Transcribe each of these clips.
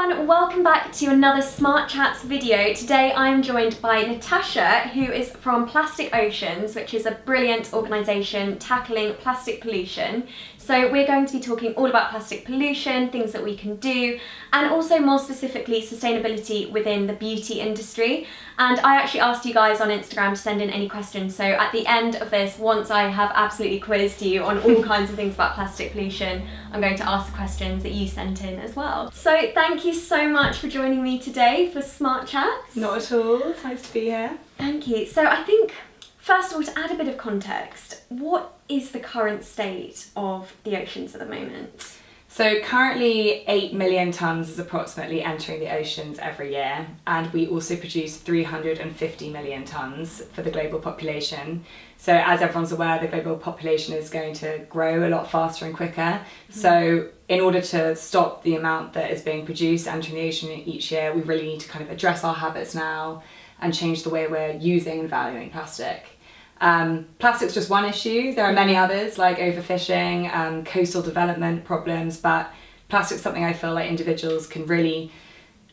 everyone, welcome back to another Smart Chats video. Today I'm joined by Natasha, who is from Plastic Oceans, which is a brilliant organisation tackling plastic pollution. So we're going to be talking all about plastic pollution, things that we can do, and also more specifically sustainability within the beauty industry. And I actually asked you guys on Instagram to send in any questions, so at the end of this, once I have absolutely quizzed you on all kinds of things about plastic pollution, I'm going to ask the questions that you sent in as well. So thank you so much for joining me today for Smart Chats. Not at all, it's nice to be here. Thank you. So I think, first of all, to add a bit of context, what is the current state of the oceans at the moment? So currently 8 million tonnes is approximately entering the oceans every year, and we also produce 350 million tonnes for the global population. So as everyone's aware, the global population is going to grow a lot faster and quicker. Mm-hmm. So in order to stop the amount that is being produced entering the ocean each year, we really need to kind of address our habits now and change the way we're using and valuing plastic. Plastic's just one issue. There are many others like overfishing, coastal development problems, but plastic's something I feel like individuals can really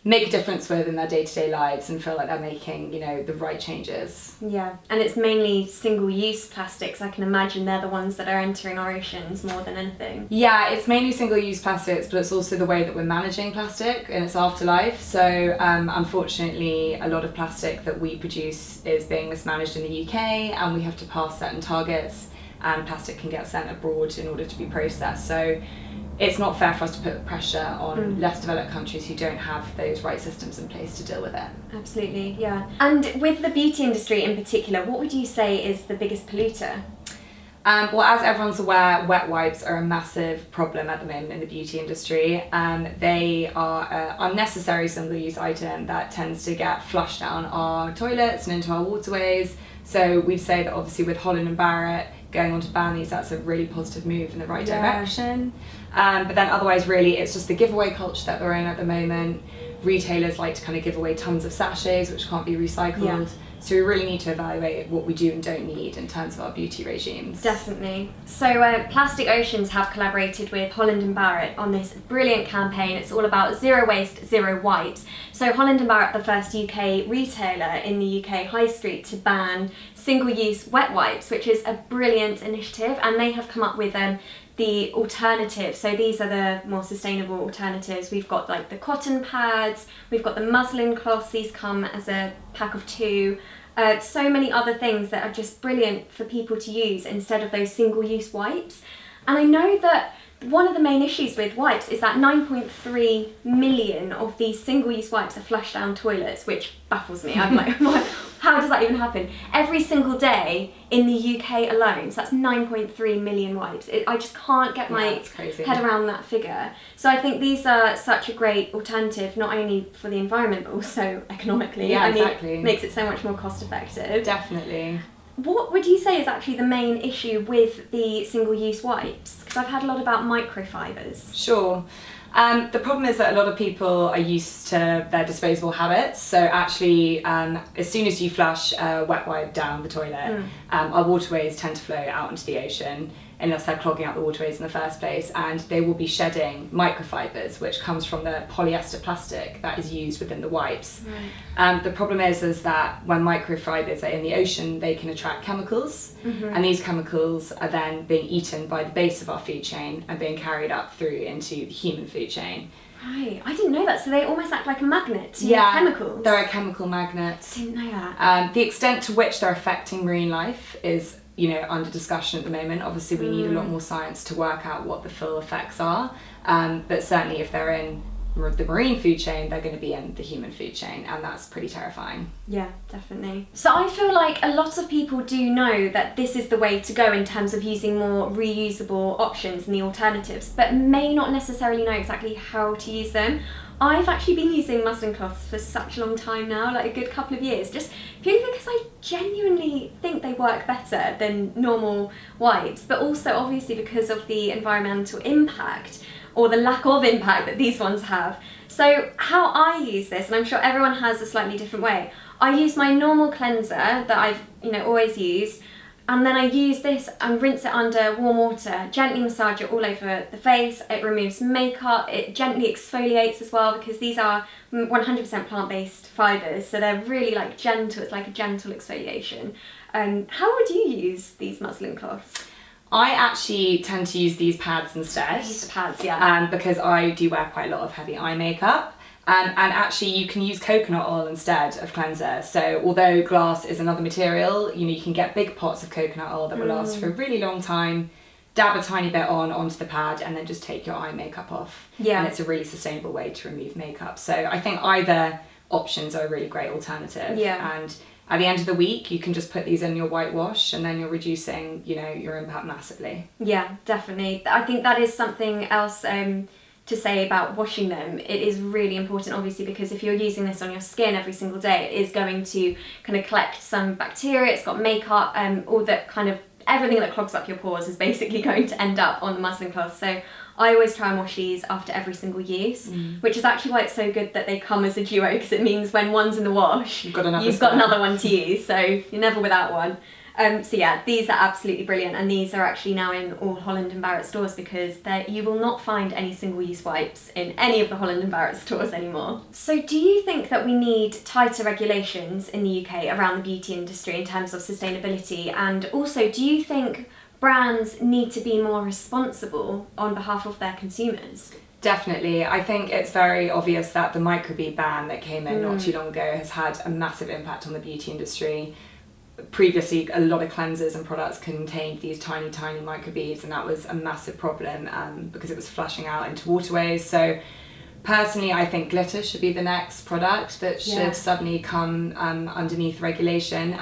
make a difference with in their day-to-day lives and feel like they're making, the right changes. Yeah, and it's mainly single-use plastics. I can imagine they're the ones that are entering our oceans more than anything. Yeah, it's mainly single-use plastics, but it's also the way that we're managing plastic in its afterlife. So unfortunately, a lot of plastic that we produce is being mismanaged in the UK, and we have to pass certain targets, and plastic can get sent abroad in order to be processed. So it's not fair for us to put pressure on less developed countries who don't have those right systems in place to deal with it. Absolutely, yeah. And with the beauty industry in particular, what would you say is the biggest polluter? Well, as everyone's aware, wet wipes are a massive problem at the moment in the beauty industry. They are an unnecessary single-use item that tends to get flushed down our toilets and into our waterways. So we'd say that obviously with Holland and Barrett going on to ban these, that's a really positive move in the right direction. But then otherwise, really, it's just the giveaway culture that we're in at the moment. Retailers like to kind of give away tons of sachets which can't be recycled. Yeah. So we really need to evaluate what we do and don't need in terms of our beauty regimes. Definitely. So Plastic Oceans have collaborated with Holland and Barrett on this brilliant campaign. It's all about zero waste, zero wipes. So Holland and Barrett, the first UK retailer in the UK high street to ban single-use wet wipes, which is a brilliant initiative, and they have come up with the alternatives. So these are the more sustainable alternatives. We've got like the cotton pads, we've got the muslin cloths, these come as a pack of 2. So many other things that are just brilliant for people to use instead of those single-use wipes. And I know that one of the main issues with wipes is that 9.3 million of these single-use wipes are flushed down toilets, which baffles me. I'm like, how does that even happen? Every single day in the UK alone, so that's 9.3 million wipes. I just can't get my head around that figure. So I think these are such a great alternative, not only for the environment, but also economically. Yeah, exactly. It makes it so much more cost effective. Definitely. What would you say is actually the main issue with the single-use wipes? Because I've heard a lot about microfibers. Sure. The problem is that a lot of people are used to their disposable habits. So actually, as soon as you flush a wet wipe down the toilet, our waterways tend to flow out into the ocean, unless they're clogging out the waterways in the first place, and they will be shedding microfibers, which comes from the polyester plastic that is used within the wipes. Right. The problem is that when microfibers are in the ocean, they can attract chemicals, and these chemicals are then being eaten by the base of our food chain and being carried up through into the human food chain. Right, I didn't know that. So they almost act like a magnet to chemicals. They're a chemical magnet. Didn't know that. The extent to which they're affecting marine life is under discussion at the moment. Obviously we need a lot more science to work out what the full effects are, but certainly if they're in the marine food chain, they're going to be in the human food chain, and that's pretty terrifying. Yeah, definitely. So I feel like a lot of people do know that this is the way to go in terms of using more reusable options and the alternatives, but may not necessarily know exactly how to use them. I've actually been using muslin cloths for such a long time now, like a good couple of years, just purely because I genuinely think they work better than normal wipes, but also obviously because of the environmental impact or the lack of impact that these ones have. So how I use this, and I'm sure everyone has a slightly different way, I use my normal cleanser that I've always used, And then I use this and rinse it under warm water, gently massage it all over the face. It removes makeup, it gently exfoliates as well, because these are 100% plant-based fibres, so they're really like gentle, it's like a gentle exfoliation. How would you use these muslin cloths? I actually tend to use these pads instead. Use the pads, yeah. Because I do wear quite a lot of heavy eye makeup. And actually you can use coconut oil instead of cleanser. So although glass is another material, you can get big pots of coconut oil that will last for a really long time, dab a tiny bit onto the pad and then just take your eye makeup off. Yeah. And it's a really sustainable way to remove makeup. So I think either options are a really great alternative. Yeah. And at the end of the week, you can just put these in your whitewash and then you're reducing, your impact massively. Yeah, definitely. I think that is something else to say about washing them. It is really important, obviously, because if you're using this on your skin every single day, it is going to kind of collect some bacteria. It's got makeup, all that kind of everything that clogs up your pores is basically going to end up on the muslin cloth. So I always try and wash these after every single use, which is actually why it's so good that they come as a duo, because it means when one's in the wash, you've got another one to use, so you're never without one. So yeah, these are absolutely brilliant, and these are actually now in all Holland and Barrett stores, because you will not find any single-use wipes in any of the Holland and Barrett stores anymore. So do you think that we need tighter regulations in the UK around the beauty industry in terms of sustainability? And also, do you think brands need to be more responsible on behalf of their consumers? Definitely. I think it's very obvious that the microbead ban that came in not too long ago has had a massive impact on the beauty industry. Previously, a lot of cleansers and products contained these tiny microbeads, and that was a massive problem because it was flushing out into waterways. So personally, I think glitter should be the next product that should suddenly come underneath regulation.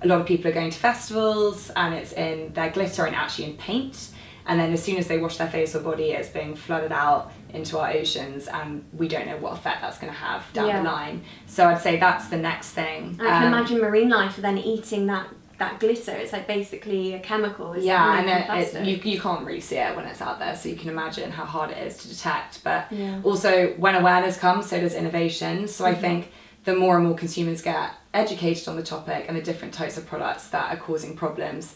A lot of people are going to festivals and it's in their glitter and actually in paint, and then as soon as they wash their face or body, it's being flooded out into our oceans, and we don't know what effect that's going to have down the line. So I'd say that's the next thing. I can imagine marine life then eating that glitter. It's like basically a chemical. And you can't really see it when it's out there, so you can imagine how hard it is to detect. But also, when awareness comes, so does innovation. So I think the more and more consumers get educated on the topic and the different types of products that are causing problems,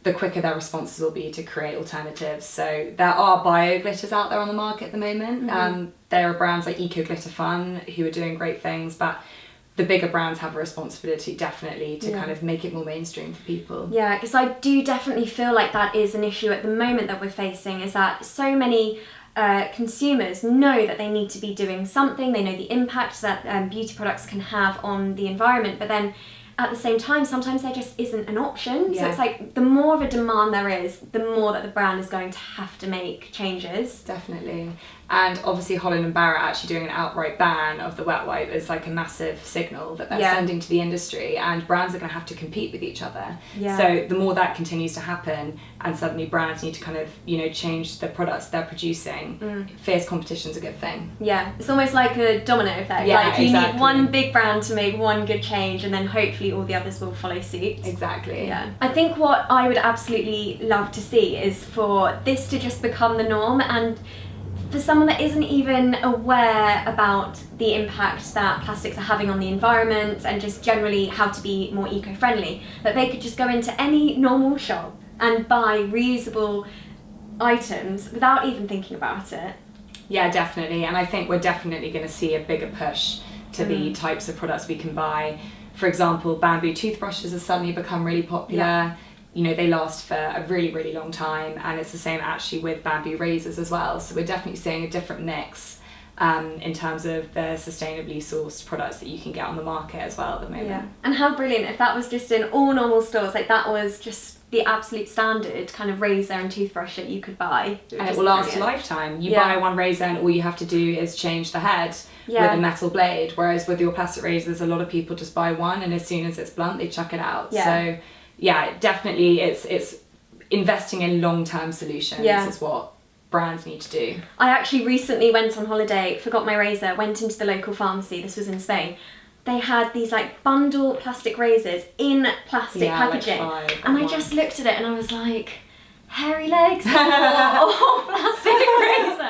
the quicker their responses will be to create alternatives. So there are bio glitters out there on the market at the moment. There are brands like Eco Glitter Fun who are doing great things, but the bigger brands have a responsibility definitely to kind of make it more mainstream for people. Yeah, because I do definitely feel like that is an issue at the moment that we're facing, is that so many consumers know that they need to be doing something. They know the impact that beauty products can have on the environment, but then at the same time, sometimes there just isn't an option. So it's like the more of a demand there is, the more that the brand is going to have to make changes. Definitely. And obviously Holland and Barrett actually doing an outright ban of the wet wipe is like a massive signal that they're sending to the industry, and brands are going to have to compete with each other. So the more that continues to happen, and suddenly brands need to kind of, change the products they're producing, fierce competition's a good thing. Yeah, it's almost like a domino effect. Like you need one big brand to make one good change, and then hopefully all the others will follow suit. Exactly. Yeah. I think what I would absolutely love to see is for this to just become the norm, and for someone that isn't even aware about the impact that plastics are having on the environment and just generally how to be more eco-friendly, that they could just go into any normal shop and buy reusable items without even thinking about it. Yeah, definitely. And I think we're definitely going to see a bigger push to the types of products we can buy. For example, bamboo toothbrushes have suddenly become really popular. They last for a really, really long time, and it's the same actually with bamboo razors as well. So we're definitely seeing a different mix in terms of the sustainably sourced products that you can get on the market as well at the moment. Yeah. And how brilliant if that was just in all normal stores, like that was just the absolute standard kind of razor and toothbrush that you could buy. And it will last a lifetime. You buy one razor and all you have to do is change the head with a metal blade, whereas with your plastic razors, a lot of people just buy one and as soon as it's blunt, they chuck it out. So yeah, definitely it's investing in long-term solutions is what brands need to do. I actually recently went on holiday, forgot my razor, went into the local pharmacy, this was in Spain. They had these like bundle plastic razors in plastic packaging, and I just looked at it and I was like, hairy legs or plastic razor.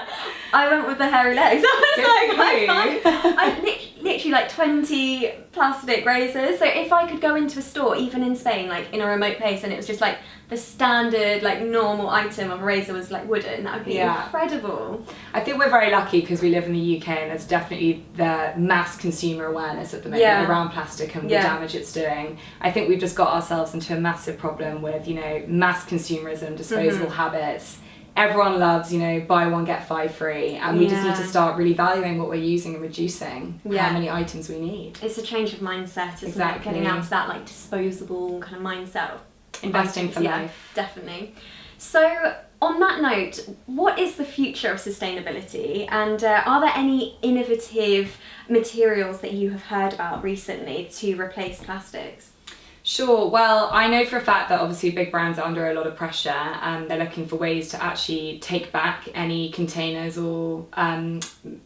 I went with the hairy legs. I was like, I literally literally like 20 plastic razors. So if I could go into a store, even in Spain, like in a remote place, and it was just like the standard, like normal item of a razor was like wooden, that would be incredible. I think we're very lucky because we live in the UK and there's definitely the mass consumer awareness at the moment around plastic and the damage it's doing. I think we've just got ourselves into a massive problem with, you know, mass consumerism, disposable habits. Everyone loves, you know, buy one get 5 free, and we just need to start really valuing what we're using and reducing how many items we need. It's a change of mindset, isn't it? Getting out of that like disposable kind of mindset of investing for life. Definitely. So on that note, what is the future of sustainability, and are there any innovative materials that you have heard about recently to replace plastics? Sure. Well, I know for a fact that obviously big brands are under a lot of pressure and they're looking for ways to actually take back any containers or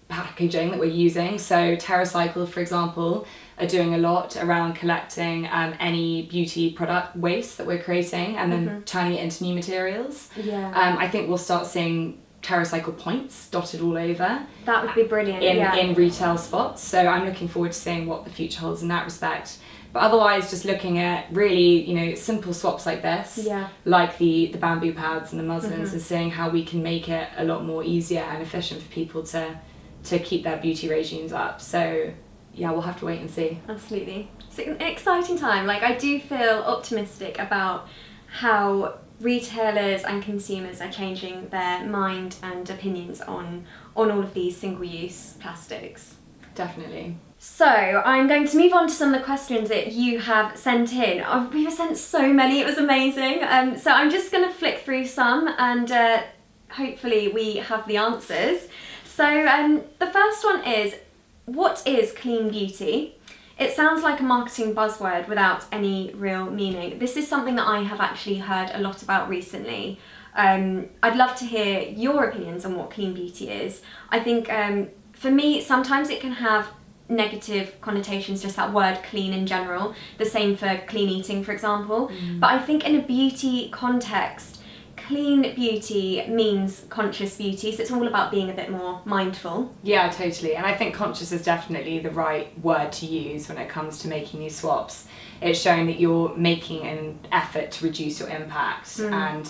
packaging that we're using. So TerraCycle, for example, are doing a lot around collecting any beauty product waste that we're creating and then turning it into new materials. I think we'll start seeing TerraCycle points dotted all over. That would be brilliant. In retail spots. So I'm looking forward to seeing what the future holds in that respect. But otherwise, just looking at really, you know, simple swaps like this, like the bamboo pads and the muslins, and seeing how we can make it a lot more easier and efficient for people to keep their beauty regimes up. So yeah, we'll have to wait and see. Absolutely. It's an exciting time. Like, I do feel optimistic about how retailers and consumers are changing their mind and opinions on all of these single-use plastics. Definitely. So I'm going to move on to some of the questions that you have sent in. Oh, we were sent so many, it was amazing. So I'm just going to flick through some and hopefully we have the answers. So the first one is, what is clean beauty? It sounds like a marketing buzzword without any real meaning. This is something that I have actually heard a lot about recently. I'd love to hear your opinions on what clean beauty is. I think for me, sometimes it can have negative connotations, just that word clean in general. The same for clean eating, for example. But I think in a beauty context, clean beauty means conscious beauty, so it's all about being a bit more mindful. Yeah, totally. And I think conscious is definitely the right word to use when it comes to making these swaps. It's showing that you're making an effort to reduce your impact. And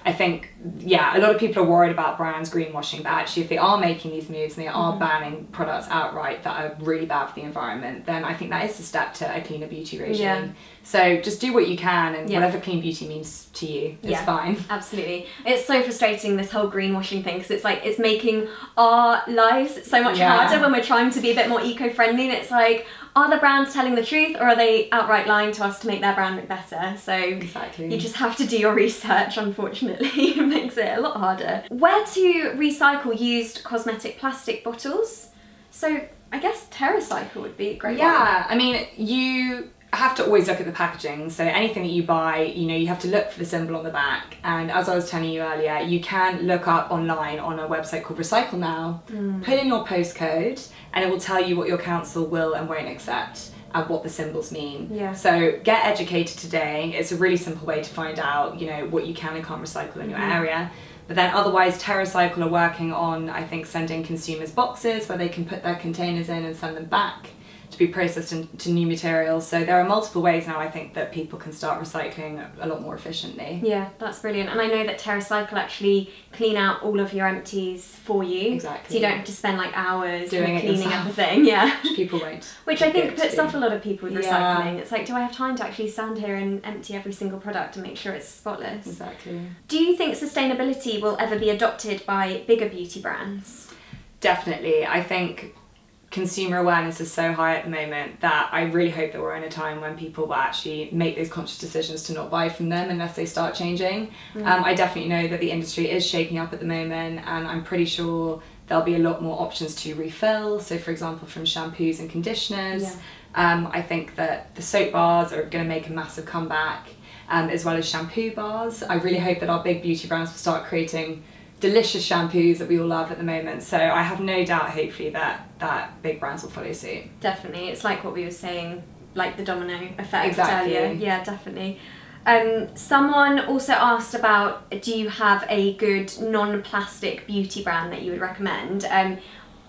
I think, yeah, a lot of people are worried about brands greenwashing, but actually if they are making these moves and they are banning products outright that are really bad for the environment, then I think that is a step to a cleaner beauty regime. So just do what you can, and whatever clean beauty means to you, it's fine. Absolutely. It's so frustrating, this whole greenwashing thing, because it's like, it's making our lives so much harder when we're trying to be a bit more eco-friendly, and it's like, are the brands telling the truth, or are they outright lying to us to make their brand look better? So you just have to do your research, unfortunately. It makes it a lot harder. Where to recycle used cosmetic plastic bottles? So I guess TerraCycle would be a great one. I mean, you have to always look at the packaging. So anything that you buy, you know, you have to look for the symbol on the back. And as I was telling you earlier, you can look up online on a website called Recycle Now, put in your postcode, and it will tell you what your council will and won't accept and what the symbols mean. So get educated today. It's a really simple way to find out, you know, what you can and can't recycle in your area. But then otherwise, TerraCycle are working on, I think, sending consumers boxes where they can put their containers in and send them back to be processed into new materials. So there are multiple ways now, I think, that people can start recycling a lot more efficiently. Yeah, that's brilliant. And I know that TerraCycle actually clean out all of your empties for you. Exactly. So you don't have to spend like hours doing cleaning everything. Which people won't. Which I think puts off a lot of people with recycling. It's like, do I have time to actually stand here and empty every single product and make sure it's spotless? Exactly. Do you think sustainability will ever be adopted by bigger beauty brands? Definitely. I think consumer awareness is so high at the moment that I really hope that we're in a time when people will actually make those conscious decisions to not buy from them unless they start changing. I definitely know that the industry is shaking up at the moment, and I'm pretty sure there'll be a lot more options to refill. So for example, from shampoos and conditioners. I think that the soap bars are going to make a massive comeback, as well as shampoo bars. I really hope that our big beauty brands will start creating delicious shampoos that we all love at the moment. So I have no doubt, hopefully, that big brands will follow suit. Definitely. It's like what we were saying, like the domino effect Exactly. earlier. Yeah, definitely. Someone also asked about, do you have a good non-plastic beauty brand that you would recommend?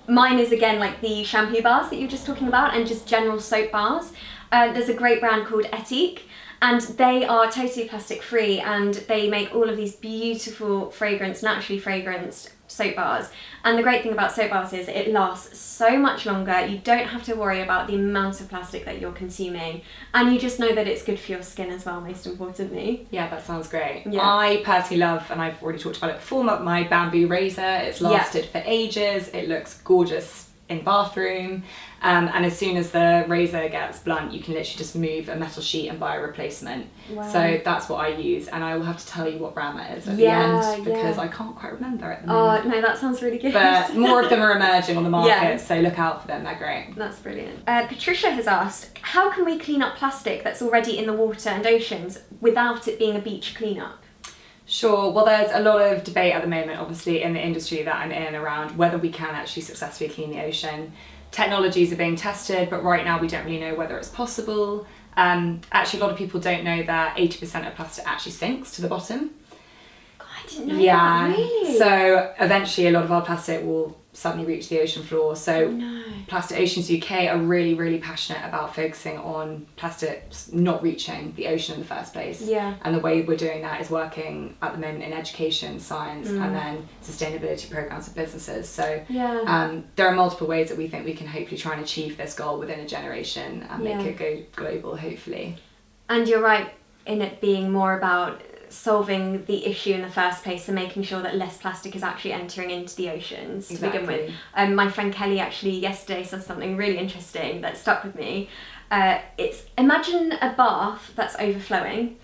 Mine is again like the shampoo bars that you were just talking about, and just general soap bars. There's a great brand called Etique, and they are totally plastic free, and they make all of these beautiful naturally fragranced soap bars. And the great thing about soap bars is it lasts so much longer. You don't have to worry about the amount of plastic that you're consuming, and you just know that it's good for your skin as well, most importantly. Yeah, that sounds great. Yeah. I personally love, and I've already talked about it before, my bamboo razor. It's lasted for ages. It looks gorgeous in bathroom. And as soon as the razor gets blunt, you can literally just move a metal sheet and buy a replacement. Wow. So that's what I use, and I will have to tell you what brand that is at the end, because I can't quite remember it at the moment. Oh, no, that sounds really good. But more of them are emerging on the market, so look out for them, they're great. That's brilliant. Patricia has asked, how can we clean up plastic that's already in the water and oceans without it being a beach cleanup? Sure, well there's a lot of debate at the moment, obviously, in the industry that I'm in around whether we can actually successfully clean the ocean. Technologies are being tested, but right now we don't really know whether it's possible. Actually, a lot of people don't know that 80% of plastic actually sinks to the bottom. God, I didn't know that, really? So eventually a lot of our plastic will suddenly reach the ocean floor. So No. Plastic Oceans UK are really, really passionate about focusing on plastics not reaching the ocean in the first place. Yeah. And the way we're doing that is working at the moment in education, science, and then sustainability programs of businesses. So there are multiple ways that we think we can hopefully try and achieve this goal within a generation and make it go global, hopefully. And you're right in it being more about solving the issue in the first place and making sure that less plastic is actually entering into the oceans to begin with. My friend Kelly actually yesterday said something really interesting that stuck with me. It's imagine a bath that's overflowing.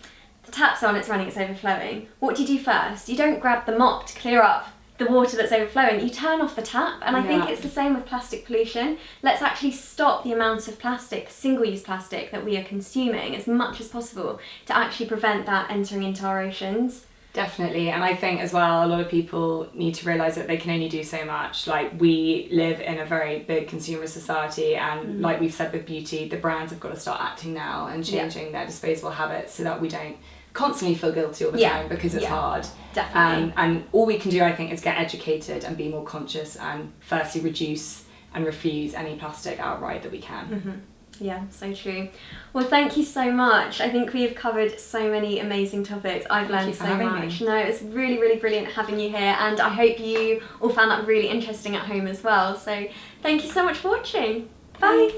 The tap's on, it's running, it's overflowing. What do you do first? You don't grab the mop to clear up the water that's overflowing. You turn off the tap, and I think it's the same with plastic pollution. Let's actually stop the amount of plastic, single-use plastic, that we are consuming as much as possible to actually prevent that entering into our oceans. Definitely, and I think as well a lot of people need to realise that they can only do so much. Like, we live in a very big consumer society, and like we've said with beauty, the brands have got to start acting now and changing their disposable habits so that we don't constantly feel guilty all the time, because it's hard. Definitely. And all we can do, I think, is get educated and be more conscious, and firstly reduce and refuse any plastic outright that we can. Yeah, so true. Well, thank you so much. I think we've covered so many amazing topics. I've learned so much. No, it's really, really brilliant having you here, and I hope you all found that really interesting at home as well. So thank you so much for watching. Bye.